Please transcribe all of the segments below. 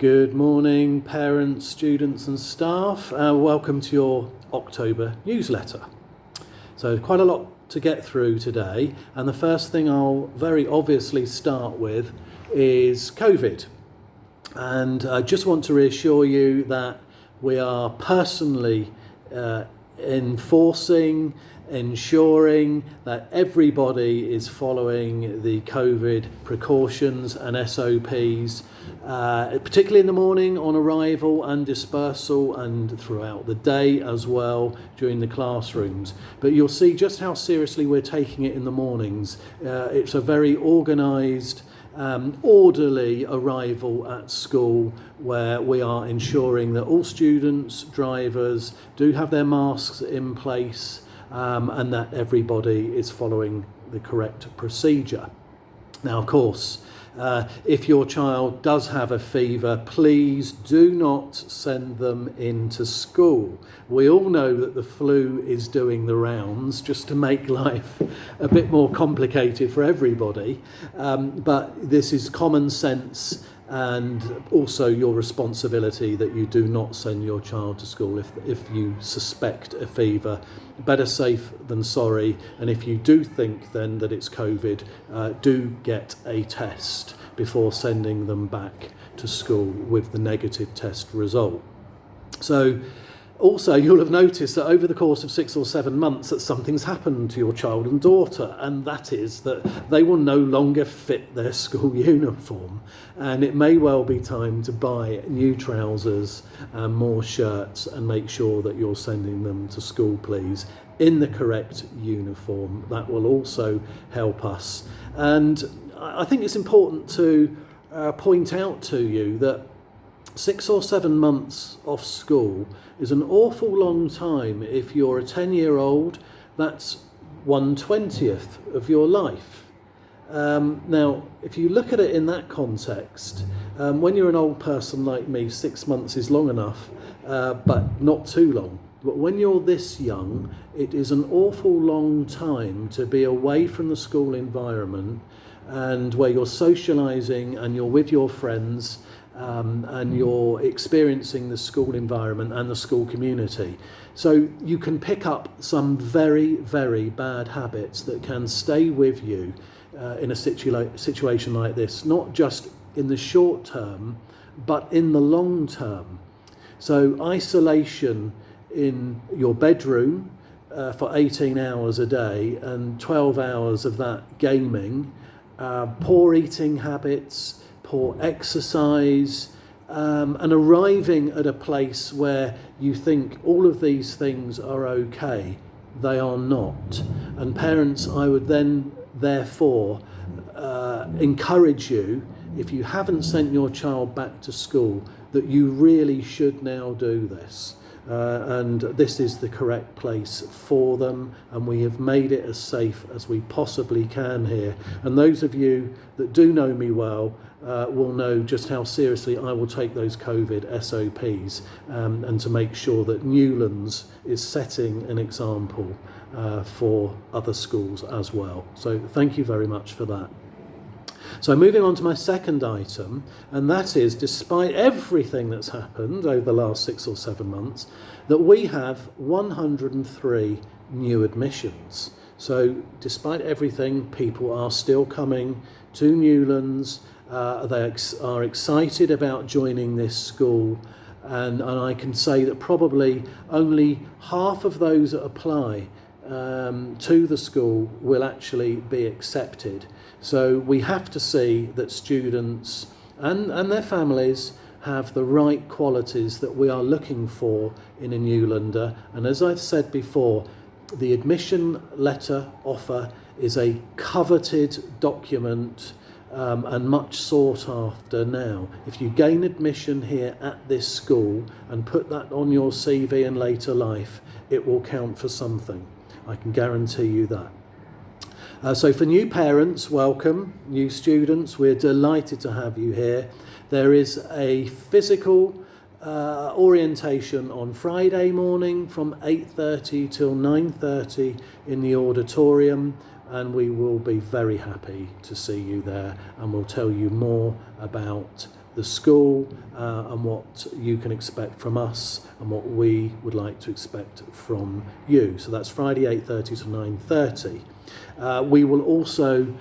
Good morning, parents, students and staff. Welcome to your October newsletter. So quite a lot to get through today, and the first thing I'll very obviously start with is COVID. And I just want to reassure you that we are personally ensuring that everybody is following the COVID precautions and SOPs, particularly in the morning on arrival and dispersal, and throughout the day as well during the classrooms. But you'll see just how seriously we're taking it in the mornings. It's a very organised, orderly arrival at school, where we are ensuring that all students, drivers do have their masks in place, and that everybody is following the correct procedure. Now, of course, if your child does have a fever, please do not send them into school. We all know that the flu is doing the rounds just to make life a bit more complicated for everybody. But this is common sense, and also your responsibility that you do not send your child to school if you suspect a fever. Better safe than sorry, and if you do think then that it's COVID, do get a test before sending them back to school with the negative test result. So also, you'll have noticed that over the course of 6 or 7 months that something's happened to your child and daughter, and that is that they will no longer fit their school uniform, and it may well be time to buy new trousers and more shirts, and make sure that you're sending them to school, please, in the correct uniform. That will also help us. And I think it's important to point out to you that 6 or 7 months off school is an awful long time. If you're a 10-year-old, that's 1/20th of your life. Now, if you look at it in that context, when you're an old person like me, 6 months is long enough, but not too long. But when you're this young, it is an awful long time to be away from the school environment, and where you're socialising and you're with your friends, and you're experiencing the school environment and the school community. So you can pick up some very, very bad habits that can stay with you in a situation like this, not just in the short term, but in the long term. So isolation in your bedroom for 18 hours a day, and 12 hours of that gaming, poor eating habits, poor exercise, and arriving at a place where you think all of these things are okay. They are not. And parents, I would then therefore encourage you, if you haven't sent your child back to school, that you really should now do this. And this is the correct place for them, and we have made it as safe as we possibly can here. And those of you that do know me well will know just how seriously I will take those COVID SOPs, and to make sure that Newlands is setting an example for other schools as well. So thank you very much for that. So moving on to my second item, and that is, despite everything that's happened over the last 6 or 7 months, that we have 103 new admissions. So despite everything, people are still coming to Newlands. They are excited about joining this school, and I can say that probably only half of those that apply to the school will actually be accepted. So we have to see that students and their families have the right qualities that we are looking for in a Newlander. And as I've said before, the admission letter offer is a coveted document, and much sought after now. If you gain admission here at this school and put that on your CV in later life, it will count for something. I can guarantee you that. So for new parents, welcome. New students, we're delighted to have you here. There is a physical orientation on Friday morning from 8:30 till 9:30 in the auditorium, and we will be very happy to see you there, and we'll tell you more about the school and what you can expect from us and what we would like to expect from you. So that's Friday 8:30 to 9:30. We will also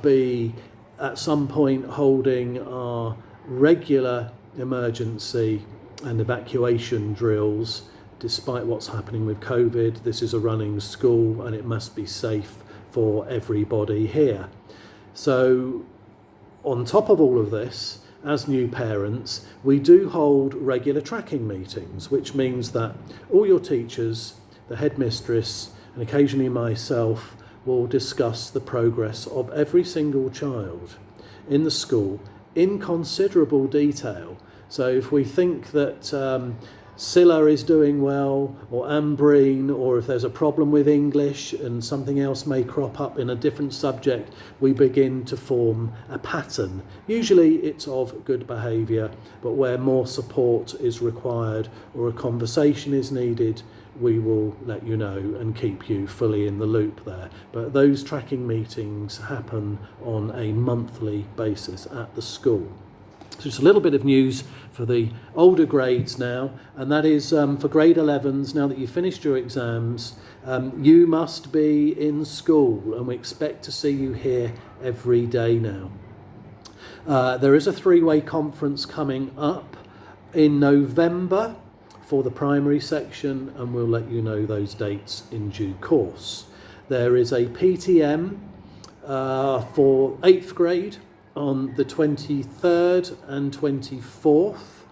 be at some point holding our regular emergency and evacuation drills. Despite what's happening with COVID, this is a running school and it must be safe for everybody here. So on top of all of this, as new parents, we do hold regular tracking meetings, which means that all your teachers, the headmistress, and occasionally myself will discuss the progress of every single child in the school in considerable detail. So if we think that Scylla is doing well, or Ambreen, or if there's a problem with English and something else may crop up in a different subject, we begin to form a pattern. Usually it's of good behaviour, but where more support is required or a conversation is needed, we will let you know and keep you fully in the loop there. But those tracking meetings happen on a monthly basis at the school. So just a little bit of news for the older grades now, and that is for grade 11s, now that you've finished your exams, you must be in school, and we expect to see you here every day now. There is a three-way conference coming up in November for the primary section, and we'll let you know those dates in due course. There is a PTM for 8th grade on the 23rd and 24th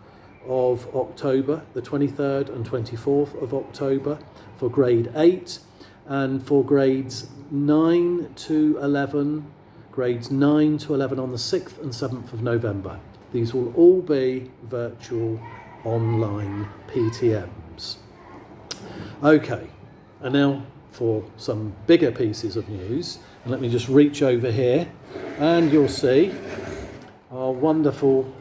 of October, the 23rd and 24th of October for grade 8, and for grades 9 to 11, grades 9 to 11 on the 6th and 7th of November. These will all be virtual online PTMs. Okay, and now for some bigger pieces of news. And let me just reach over here and you'll see our wonderful,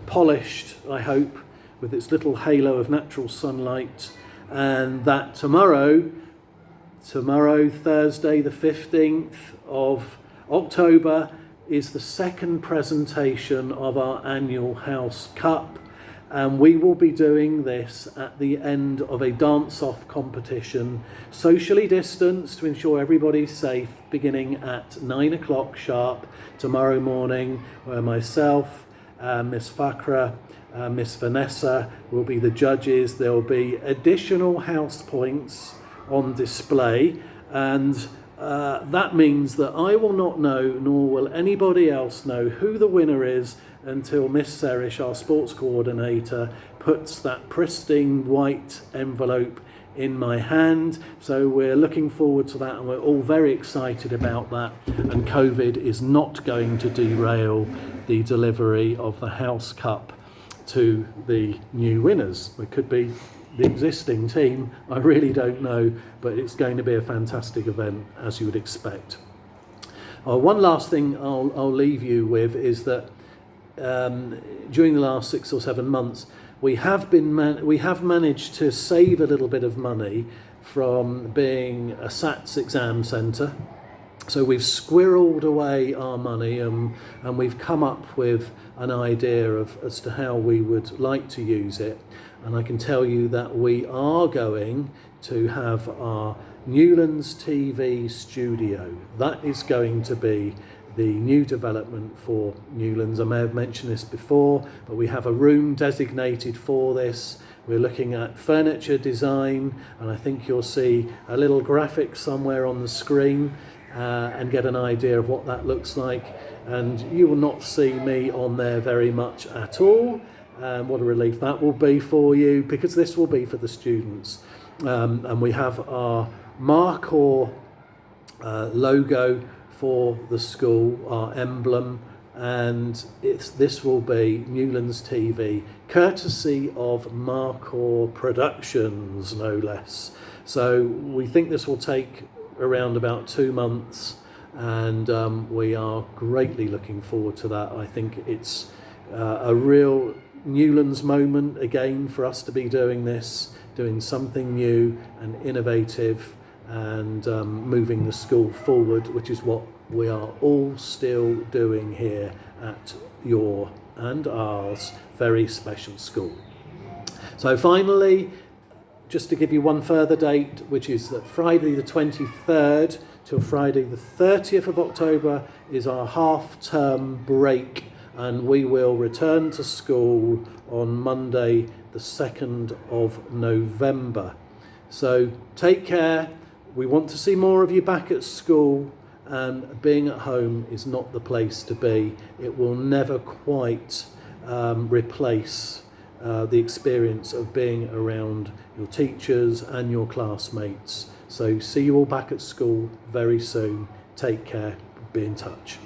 polished, I hope, with its little halo of natural sunlight, and that tomorrow, Thursday the 15th of October, is the second presentation of our annual House Cup, and we will be doing this at the end of a dance-off competition, socially distanced to ensure everybody's safe, beginning at 9 o'clock sharp tomorrow morning, where myself, Miss Fakra, Miss Vanessa will be the judges. There will be additional house points on display, and that means that I will not know, nor will anybody else know, who the winner is until Miss Serish, our sports coordinator, puts that pristine white envelope in my hand. So we're looking forward to that, and we're all very excited about that, and COVID is not going to derail the delivery of the House Cup to the new winners. It could be the existing team, I really don't know, but it's going to be a fantastic event, as you would expect. One last thing I'll leave you with is that during the last 6 or 7 months, we have managed to save a little bit of money from being a SATS exam centre. So we've squirreled away our money, and we've come up with an idea as to how we would like to use it. And I can tell you that we are going to have our Newlands TV studio. That is going to be the new development for Newlands. I may have mentioned this before, but we have a room designated for this. We're looking at furniture design, and I think you'll see a little graphic somewhere on the screen and get an idea of what that looks like. And you will not see me on there very much at all. What a relief that will be for you, because this will be for the students. And we have our Marcor logo for the school, our emblem, and this will be Newlands TV, courtesy of Marcor Productions, no less. So we think this will take around about 2 months, and we are greatly looking forward to that. I think it's a real Newlands moment again for us to be doing this, doing something new and innovative, and moving the school forward, which is what we are all still doing here at your and ours very special school. So finally, just to give you one further date, which is that Friday the 23rd till Friday the 30th of October is our half-term break, and we will return to school on Monday the 2nd of November. So take care. We want to see more of you back at school, and being at home is not the place to be. It will never quite replace the experience of being around your teachers and your classmates. So see you all back at school very soon. Take care. Be in touch.